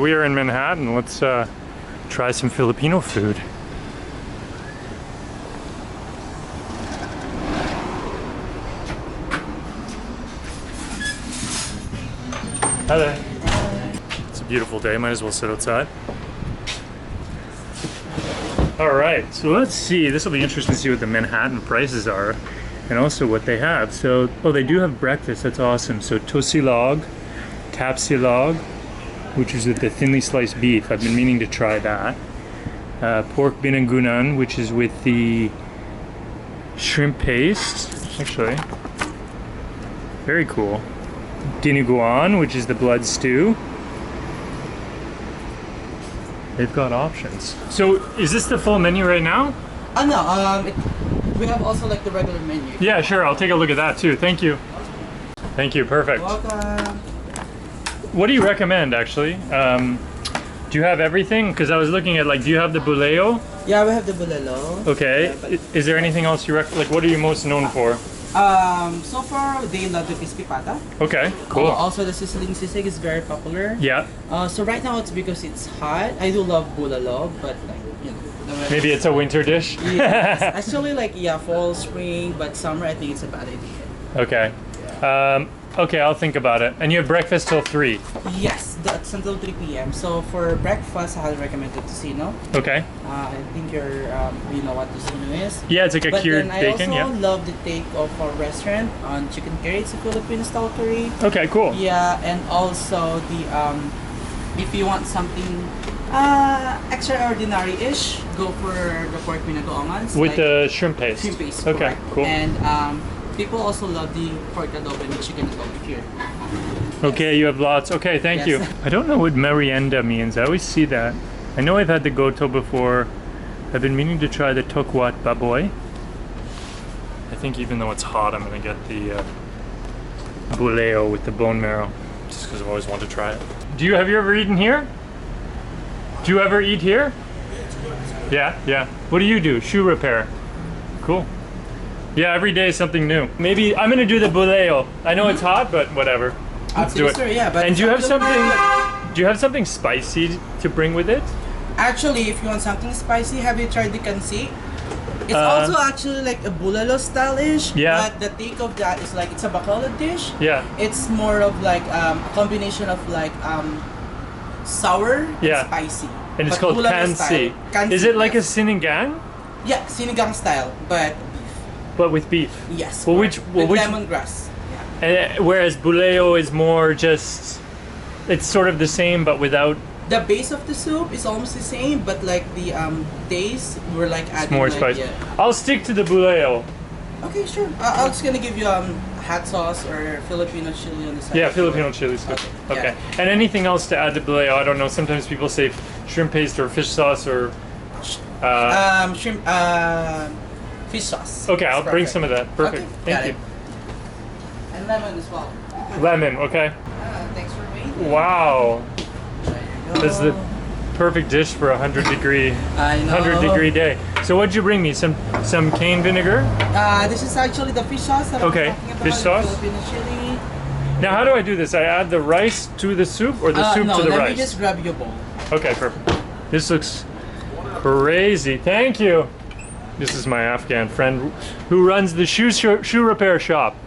we are in Manhattan. Let's try some Filipino food. Hi there. It's a beautiful day, might as well sit outside. All right, so let's see. This will be interesting to see what the Manhattan prices are and also what they have. So, oh, they do have breakfast. That's awesome. So tosilog, tapsilog, which is with the thinly sliced beef. I've been meaning to try that. Pork binangunan, which is with the shrimp paste. Actually, very cool. Dinuguan, which is the blood stew. They've got options. So, is this the full menu right now? No, we have also like the regular menu. Yeah, sure. I'll take a look at that too. Thank you. Thank you. Perfect. Welcome. What do you recommend, actually? Do you have everything? Because I was looking at, like, do you have the Bulao? Yeah, we have the Bulalo. Okay. Yeah, is there anything else you like? What are you most known for? So far they love the crispy pata. Okay, cool. Also the sizzling sisig is very popular. Yeah. So right now it's because it's hot. I do love bulalo, but like, you know. Maybe it's a winter dish? Yes. Actually, like, yeah, fall, spring, but summer I think it's a bad idea. Okay. Okay, I'll think about it. And you have breakfast till 3? Yes, that's until 3 p.m. So for breakfast, I highly recommend the tocino. Okay. I think you know what tocino is. Yeah, it's like a cured then bacon, I also yeah. love the take of our restaurant on chicken curry. It's a Filipino style curry. Okay, cool. Yeah, and also the if you want something extraordinary-ish, go for the pork binagoongan. With like the shrimp paste. Shrimp paste. Okay, correct. cool. And people also love the pork adobo and the chicken adobo here. Okay, you have lots. Okay, thank you. I don't know what merienda means. I always see that. I know I've had the goto before. I've been meaning to try the tokwat baboy. I think even though it's hot, I'm gonna get the bulao with the bone marrow, just because I've always wanted to try it. Have you ever eaten here? Do you ever eat here? Yeah, yeah. What do you do? Shoe repair. Cool. Yeah, every day is something new. Maybe I'm gonna do the bulao. I know it's hot, but whatever. Let's do it. Yeah, but and do you have something spicy to bring with it? Actually, if you want something spicy, have you tried the kansi? It's also actually like a bulalo style-ish. Yeah. But the take of that is like it's a bacolod dish. Yeah. It's more of like a combination of like sour and spicy. And it's called kansi. Is it like a sinigang? Yeah, sinigang style, but with beef. yes. Well, with lemongrass. Yeah. Whereas bulao is more just, it's sort of the same but without. The base of the soup is almost the same, but like the taste, we're like adding more like, spice. Yeah. I'll stick to the bulao. Okay, sure. I'm just gonna give you hot sauce or Filipino chili on the side. Yeah, Filipino chili's good. Okay. Yeah. And anything else to add to bulao? I don't know. Sometimes people say shrimp paste or fish sauce or. Shrimp. Fish sauce. Okay, I'll bring some of that. Perfect. Okay, Thank you. And lemon as well. Lemon. Okay. Thanks for waiting. Wow. There you go. This is the perfect dish for a 100-degree I know. 100-degree day. So what'd you bring me? Some cane vinegar? This is actually the fish sauce that Okay, I'm talking about. fish sauce. Filipino chili. Now, how do I do this? I add the rice to the soup or the soup no, to the let rice? me just grab your bowl. Okay, perfect. This looks crazy. Thank you. This is my Afghan friend who runs the shoe repair shop.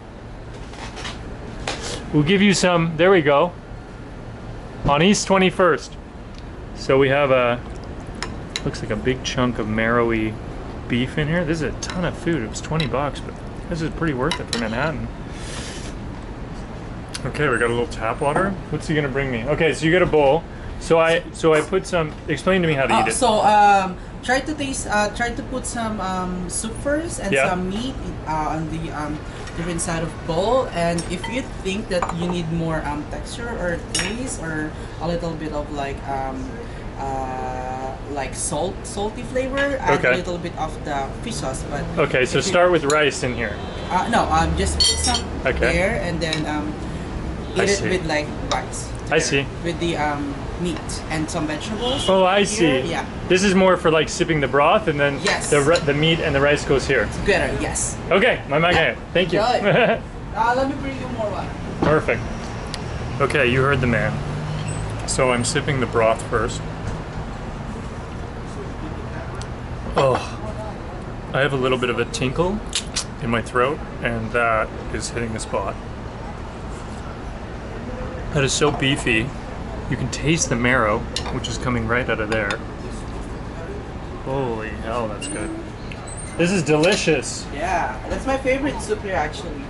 We'll give you some. There we go. On East 21st. So we have looks like a big chunk of marrowy beef in here. This is a ton of food. It was $20, but this is pretty worth it for Manhattan. Okay, we got a little tap water. What's he gonna bring me? Okay, so you get a bowl. So I put some. Explain to me how to eat it. So try to put some soup first and some meat on the different side of bowl. And if you think that you need more texture or taste or a little bit of like salty flavor, add a little bit of the fish sauce. But okay, so start with rice in here. No, just put some there and then eat it with like rice. I see. With the meat and some vegetables. Oh, I see. Yeah. This is more for like sipping the broth, and then the meat and the rice goes here. Together, yes. Okay, my man. Thank you. Let me bring you more water. Perfect. Okay, you heard the man. So I'm sipping the broth first. Oh, I have a little bit of a tinkle in my throat, and that is hitting the spot. That is so beefy. You can taste the marrow, which is coming right out of there. Holy hell, that's good. This is delicious. Yeah, that's my favorite soup here actually.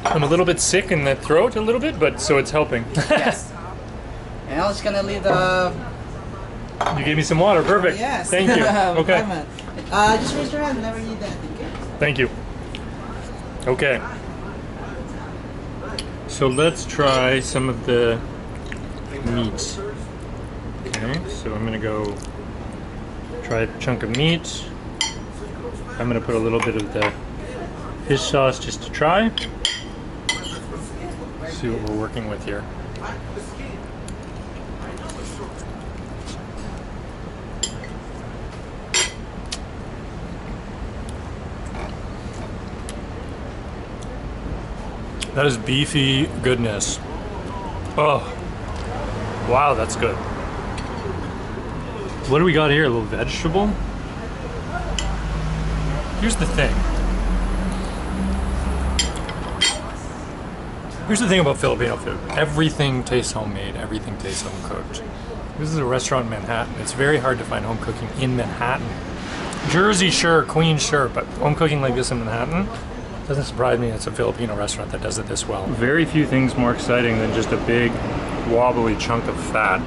I'm a little bit sick in the throat a little bit, but so it's helping. Yes. And I'm just gonna leave the... You gave me some water, perfect. Yes. Thank you. Okay. Just raise your hand whenever you need that, okay? Thank you. Okay. So let's try some of the meat. Okay, so I'm gonna go try a chunk of meat. I'm gonna put a little bit of the fish sauce just to try. See what we're working with here. That is beefy goodness. Oh, wow, that's good. What do we got here? A little vegetable? Here's the thing. Here's the thing about Filipino food. Everything tastes homemade, everything tastes home cooked. This is a restaurant in Manhattan. It's very hard to find home cooking in Manhattan. Jersey, sure, Queens, sure, but home cooking like this in Manhattan, doesn't surprise me. It's a Filipino restaurant that does it this well. Very few things more exciting than just a big, wobbly chunk of fat.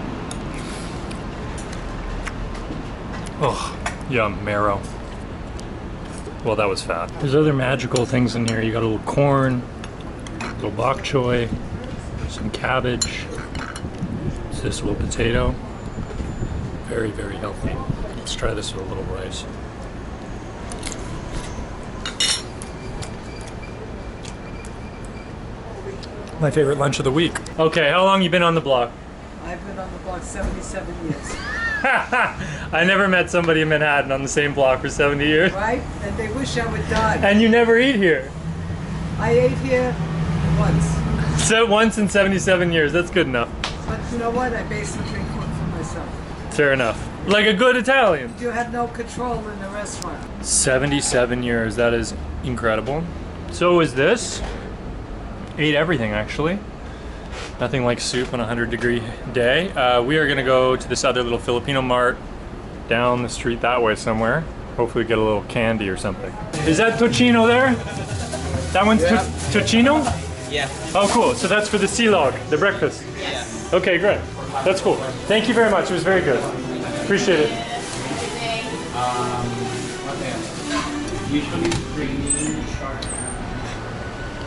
Oh, yum, marrow. Well, that was fat. There's other magical things in here. You got a little corn, a little bok choy, some cabbage. It's this little potato. Very, very healthy. Let's try this with a little rice. My favorite lunch of the week. Okay, how long you been on the block? I've been on the block 77 years. I never met somebody in Manhattan on the same block for 70 years. Right? And they wish I would die. And you never eat here. I ate here once. So once in 77 years, that's good enough. But you know what? I basically cook for myself. Fair enough. Like a good Italian. You had no control in the restaurant. 77 years, that is incredible. So is this. Ate everything actually. Nothing like soup on a 100-degree day. We are gonna go to this other little Filipino mart down the street that way somewhere. Hopefully get a little candy or something. Is that tocino there? That one's tocino? Yeah. Oh cool, so that's for the silog, the breakfast? Yeah. Okay, great. That's cool. Thank you very much, it was very good. Appreciate it. Usually creamy, sharp.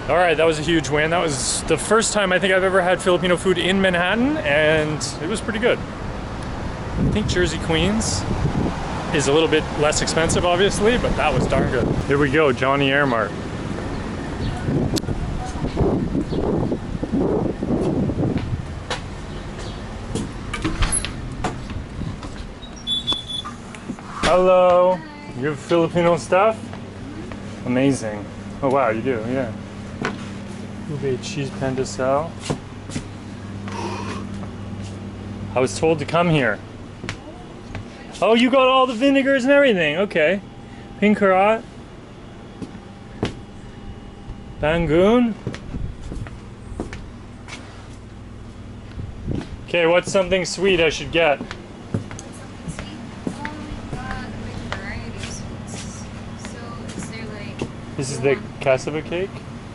All right, that was a huge win. That was the first time I think I've ever had Filipino food in Manhattan, and it was pretty good. I think Jersey, Queens is a little bit less expensive, obviously, but that was darn good. Here we go, Johnny Air Mart. Hello. You have Filipino stuff? Amazing. Oh wow, you do, yeah. Ube cheese pandesal. I was told to come here. Oh, you got all the vinegars and everything. Okay. Pinkarat. Bangoon. Okay, what's something sweet I should get? This is the cassava cake?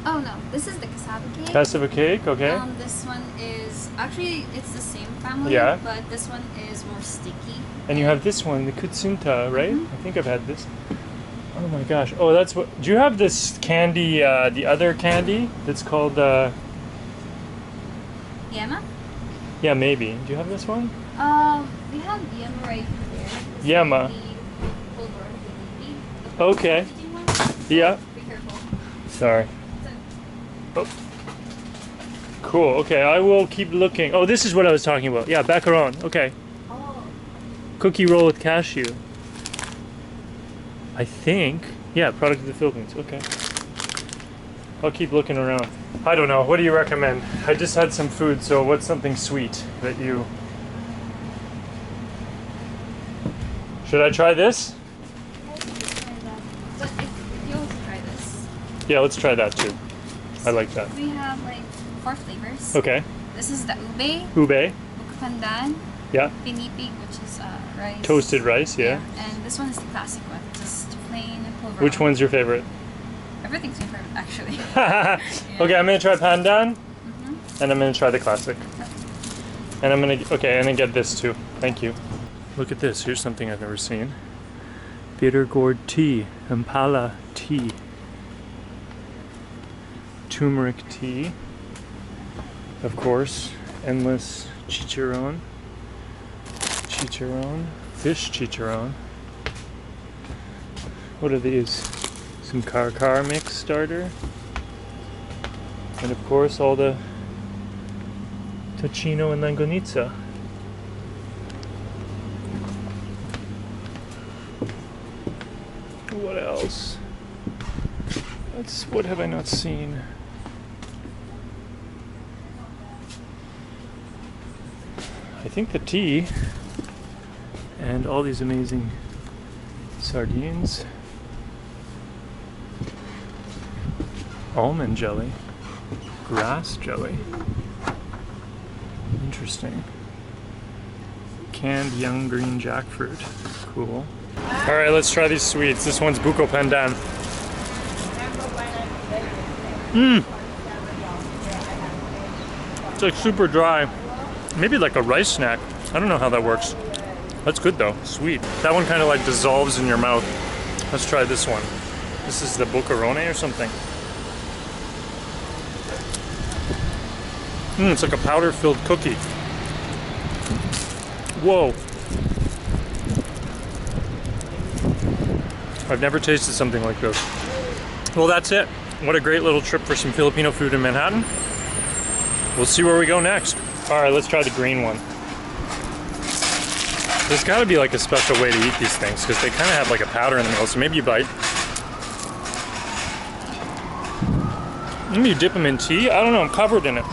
Oh no, this is the cassava cake. Cassava cake, okay. This one is, actually it's the same family, Yeah. but this one is more sticky. And you have this one, the kutsunta, right? I think I've had this. Oh my gosh. Oh, that's what, do you have this candy, the other candy that's called, Yema? yeah, maybe. Do you have this one? We have Yema right here. This Yema. is the Polvoron. Okay. Yeah. Be careful. Sorry. Oh. Cool, okay, I will keep looking. Oh, this is what I was talking about. Yeah, Barquiron, okay. Oh. Cookie roll with cashew. I think, yeah, product of the Philippines, okay. I'll keep looking around. I don't know. What do you recommend? I just had some food, so what's something sweet that you... Should I try this? But if you also try this. Yeah, let's try that too. I like that. We have like 4 flavors. Okay. This is the ube, Ube. pandan, Yeah. pinipig, which is rice. Toasted rice, yeah. And this one is the classic one, just plain Polvoron. Which one's your favorite? Everything's my favorite, actually. Okay, I'm gonna try pandan, and I'm gonna try the classic. And I'm gonna get this too. Thank you. Look at this. Here's something I've never seen. Bitter gourd tea, Impala tea, turmeric tea. Of course, endless chicharron, fish chicharron. What are these? Some car mix starter. And of course all the tocino and longanizza. What else? What have I not seen? I think the tea and all these amazing sardines. Almond jelly. Grass jelly. Interesting. Canned young green jackfruit. Cool. Alright, let's try these sweets. This one's buko pandan. It's like super dry. Maybe like a rice snack. I don't know how that works. That's good though. Sweet. That one kind of like dissolves in your mouth. Let's try this one. This is the Barquiron or something. It's like a powder-filled cookie. Whoa. I've never tasted something like this. Well, that's it. What a great little trip for some Filipino food in Manhattan. We'll see where we go next. All right, let's try the green one. There's got to be like a special way to eat these things because they kind of have like a powder in the middle, so maybe you bite. Maybe you dip them in tea? I don't know, I'm covered in it.